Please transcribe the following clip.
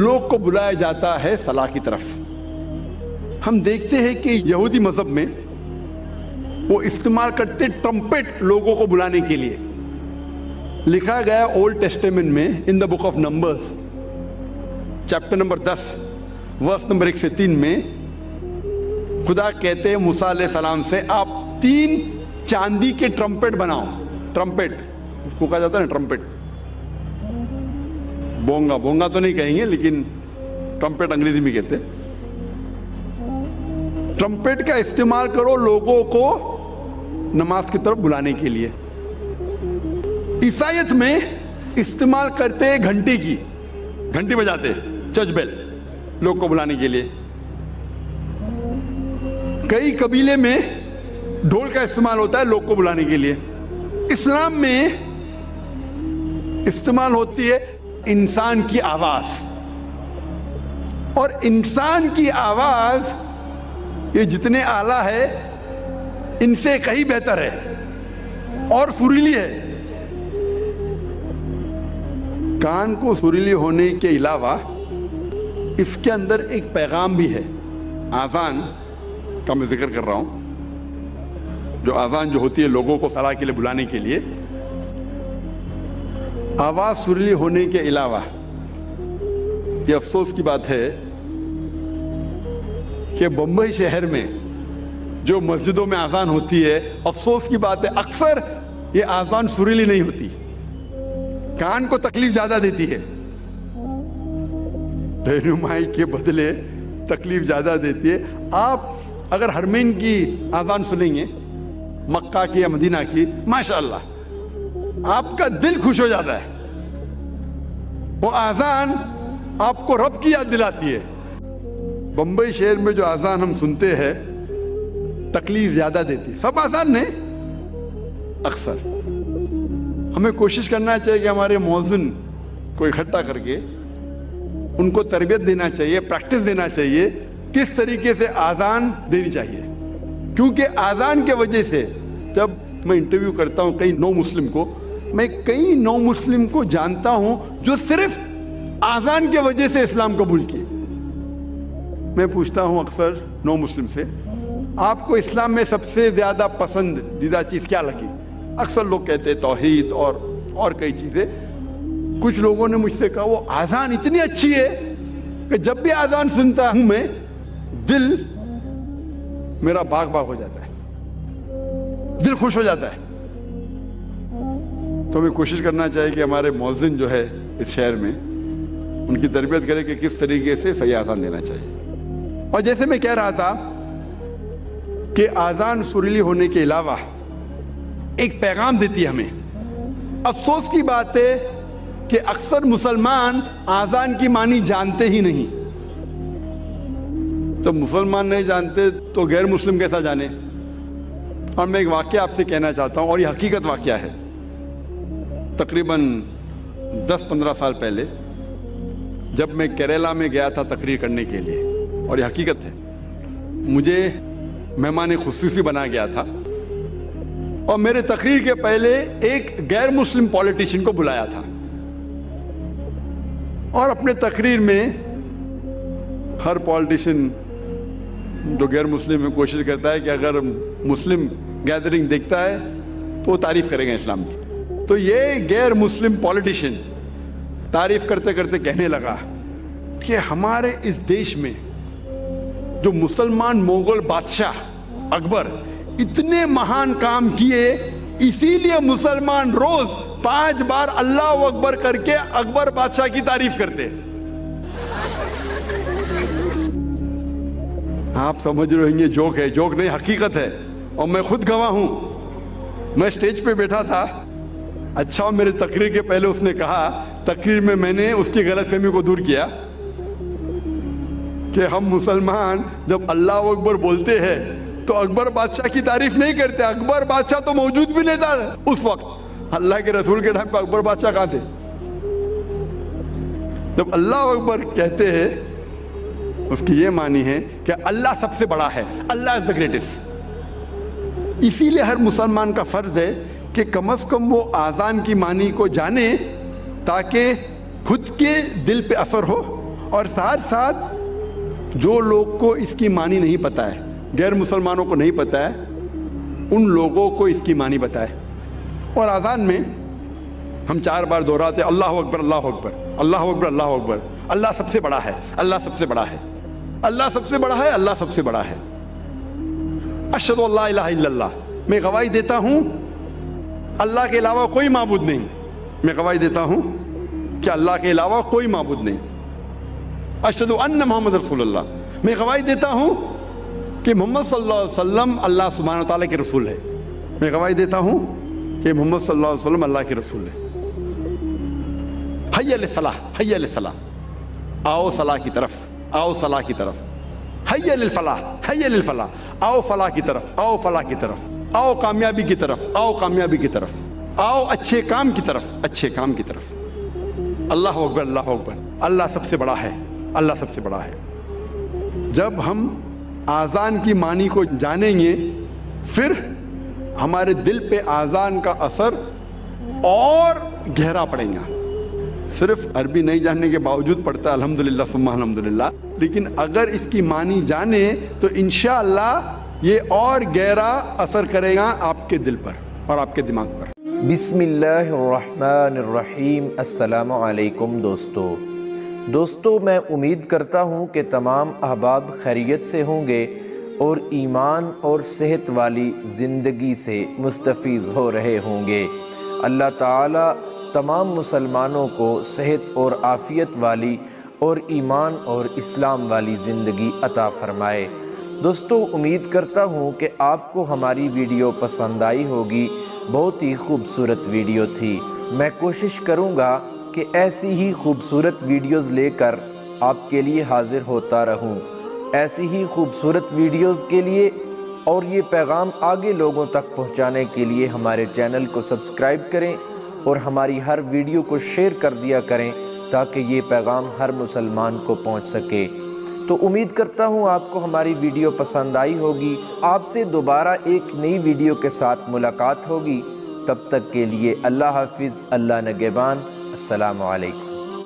لوگ کو بلایا جاتا ہے صلاح کی طرف. ہم دیکھتے ہیں کہ یہودی مذہب میں وہ استعمال کرتے ٹرمپٹ لوگوں کو بلانے کے لیے. لکھا گیا اولڈ ٹیسٹیمنٹ میں in the book of Numbers chapter number 10 verse number 1 سے 3 میں خدا کہتے ہیں موسیٰ علیہ السلام سے آپ 3 چاندی کے ٹرمپٹ بناؤ. ٹرمپٹ اس کو کہا جاتا ہے نا, ٹرمپٹ. بونگا, بونگا تو نہیں کہیں گے لیکن ٹرمپٹ انگریزی میں کہتے. ٹرمپٹ کا استعمال کرو لوگوں کو نماز کی طرف بلانے کے لیے. عیسائیت میں استعمال کرتے گھنٹی کی, گھنٹی بجاتے چرچ بیل لوگ کو بلانے کے لیے. کئی قبیلے میں ڈھول کا استعمال ہوتا ہے لوگ کو بلانے کے لیے. اسلام میں استعمال ہوتی ہے انسان کی آواز, اور انسان کی آواز یہ جتنے اعلیٰ ہے ان سے کہیں بہتر ہے اور سریلی ہے. کان کو سریلی ہونے کے علاوہ اس کے اندر ایک پیغام بھی ہے. آذان کا میں ذکر کر رہا ہوں, جو آذان جو ہوتی ہے لوگوں کو صلاح کے لیے بلانے کے لیے. آواز سریلی ہونے کے علاوہ یہ افسوس کی بات ہے کہ بمبئی شہر میں جو مسجدوں میں آذان ہوتی ہے, افسوس کی بات ہے اکثر یہ آذان سریلی نہیں ہوتی, کان کو تکلیف زیادہ دیتی ہے. رہنمائی کے بدلے تکلیف زیادہ دیتی ہے. آپ اگر حرمین کی آذان سنیں گے, مکہ کی یا مدینہ کی, ماشاءاللہ آپ کا دل خوش ہو جاتا ہے. وہ آذان آپ کو رب کی یاد دلاتی ہے. بمبئی شہر میں جو آذان ہم سنتے ہیں تکلیف زیادہ دیتی ہے. سب آذان نہیں, اکثر. ہمیں کوشش کرنا چاہیے کہ ہمارے مؤذن کو اکٹھا کر کے ان کو تربیت دینا چاہیے, پریکٹس دینا چاہیے کس طریقے سے آذان دینی چاہیے. کیونکہ آذان کے وجہ سے جب میں انٹرویو کرتا ہوں کئی نو مسلم کو, میں کئی نو مسلم کو جانتا ہوں جو صرف آذان کی وجہ سے اسلام قبول کیے. میں پوچھتا ہوں اکثر نو مسلم سے, آپ کو اسلام میں سب سے زیادہ پسندیدہ چیز کیا لگی؟ اکثر لوگ کہتے ہیں توحید اور کئی چیزیں. کچھ لوگوں نے مجھ سے کہا وہ آذان اتنی اچھی ہے کہ جب بھی آذان سنتا ہوں میں دل میرا باغ باغ ہو جاتا ہے, دل خوش ہو جاتا ہے. تو ہمیں کوشش کرنا چاہیے کہ ہمارے مؤذن جو ہے اس شہر میں ان کی تربیت کرے کہ کس طریقے سے صحیح آذان دینا چاہیے. اور جیسے میں کہہ رہا تھا کہ آذان سریلی ہونے کے علاوہ ایک پیغام دیتی ہے ہمیں. افسوس کی بات ہے کہ اکثر مسلمان آذان کی معنی جانتے ہی نہیں. جب مسلمان نہیں جانتے تو غیر مسلم کیسا جانے. اور میں ایک واقعہ آپ سے کہنا چاہتا ہوں, اور یہ حقیقت واقعہ ہے. تقریباً 10-15 سال پہلے جب میں کیرلا میں گیا تھا تقریر کرنے کے لیے, اور یہ حقیقت ہے, مجھے مہمان خصوصی بنا گیا تھا اور میرے تقریر کے پہلے ایک غیر مسلم پولیٹیشین کو بلایا تھا. اور اپنے تقریر میں ہر پولیٹیشین جو غیر مسلم میں کوشش کرتا ہے کہ اگر مسلم گیدرنگ دیکھتا ہے تو وہ تعریف کرے گا اسلام کی. تو یہ غیر مسلم پولیٹیشین تعریف کرتے کرتے کہنے لگا کہ ہمارے اس دیش میں جو مسلمان مغل بادشاہ اکبر اتنے مہان کام کیے, اسی لیے مسلمان روز 5 بار اللہ اکبر کر کے اکبر بادشاہ کی تعریف کرتے. آپ سمجھ رہے ہیں یہ جوک ہے, جوک نہیں حقیقت ہے, اور میں خود گواہ ہوں. میں سٹیج پہ بیٹھا تھا, اچھا میرے تقریر کے پہلے اس نے کہا, تقریر میں نے اس کی غلط فہمی کو دور کیا کہ ہم مسلمان جب اللہ اکبر بولتے ہیں تو اکبر بادشاہ کی تعریف نہیں کرتے. اکبر بادشاہ تو موجود بھی نہیں تھا اس وقت, اللہ کے رسول کے ٹائم پہ اکبر بادشاہ کہاں تھے. جب اللہ اکبر کہتے ہیں اس کی یہ معنی ہے کہ اللہ سب سے بڑا ہے, اللہ از دا گریٹسٹ. اسی لیے ہر مسلمان کا فرض ہے کہ کم از کم وہ آذان کی معنی کو جانے تاکہ خود کے دل پہ اثر ہو اور ساتھ ساتھ جو لوگ کو اس کی معنی نہیں پتہ ہے، غیر مسلمانوں کو نہیں پتہ ہے، ان لوگوں کو اس کی معنی بتائے۔ اور اذان میں ہم 4 بار دہراتے اللہ اکبر اللہ اکبر اللہ اکبر اللہ اکبر، اللہ سب سے بڑا ہے، اللہ سب سے بڑا ہے، اللہ سب سے بڑا ہے، اللہ سب سے بڑا ہے۔ اشہد ان لا الہ الا اللہ، میں گواہی دیتا ہوں اللہ کے علاوہ کوئی معبود نہیں، میں گواہی دیتا ہوں کہ اللہ کے علاوہ کوئی معبود نہیں۔ اشہد ان محمد رسول اللہ، میں گواہی دیتا ہوں کہ محمد صلی اللہ علیہ وسلم اللہ سبحانہ تعالیٰ کے رسول ہے، میں گواہی دیتا ہوں کہ محمد صلی اللہ علیہ وسلم اللہ کے رسول ہے۔ حی علی الصلاح، حی علی الصلاح، آؤ صلاح کی طرف، آؤ صلاح کی طرف۔ حی علی الفلاح، حی علی الفلاح، آؤ فلاح کی طرف، آؤ فلاح کی طرف، آؤ کامیابی کی طرف، آؤ کامیابی کی طرف، آؤ اچھے کام کی طرف، اچھے کام کی طرف۔ اللہ اکبر اللہ اکبر، اللہ سب سے بڑا ہے، اللہ سب سے بڑا ہے۔ جب ہم آذان کی معنی کو جانیں گے پھر ہمارے دل پہ آذان کا اثر اور گہرا پڑے گا۔ صرف عربی نہیں جاننے کے باوجود پڑھتا ہے الحمدللہ ثم الحمدللہ، لیکن اگر اس کی معنی جانے تو انشاءاللہ یہ اور گہرا اثر کرے گا آپ کے دل پر اور آپ کے دماغ پر۔ بسم اللہ الرحمن الرحیم۔ السلام علیکم دوستو، میں امید کرتا ہوں کہ تمام احباب خیریت سے ہوں گے اور ایمان اور صحت والی زندگی سے مستفیض ہو رہے ہوں گے۔ اللہ تعالی تمام مسلمانوں کو صحت اور عافیت والی اور ایمان اور اسلام والی زندگی عطا فرمائے۔ دوستو، امید کرتا ہوں کہ آپ کو ہماری ویڈیو پسند آئی ہوگی، بہت ہی خوبصورت ویڈیو تھی۔ میں کوشش کروں گا کہ ایسی ہی خوبصورت ویڈیوز لے کر آپ کے لیے حاضر ہوتا رہوں۔ ایسی ہی خوبصورت ویڈیوز کے لیے اور یہ پیغام آگے لوگوں تک پہنچانے کے لیے ہمارے چینل کو سبسکرائب کریں اور ہماری ہر ویڈیو کو شیئر کر دیا کریں تاکہ یہ پیغام ہر مسلمان کو پہنچ سکے۔ تو امید کرتا ہوں آپ کو ہماری ویڈیو پسند آئی ہوگی۔ آپ سے دوبارہ ایک نئی ویڈیو کے ساتھ ملاقات ہوگی، تب تک کے لیے اللہ حافظ، اللہ نگہبان، السلام علیکم۔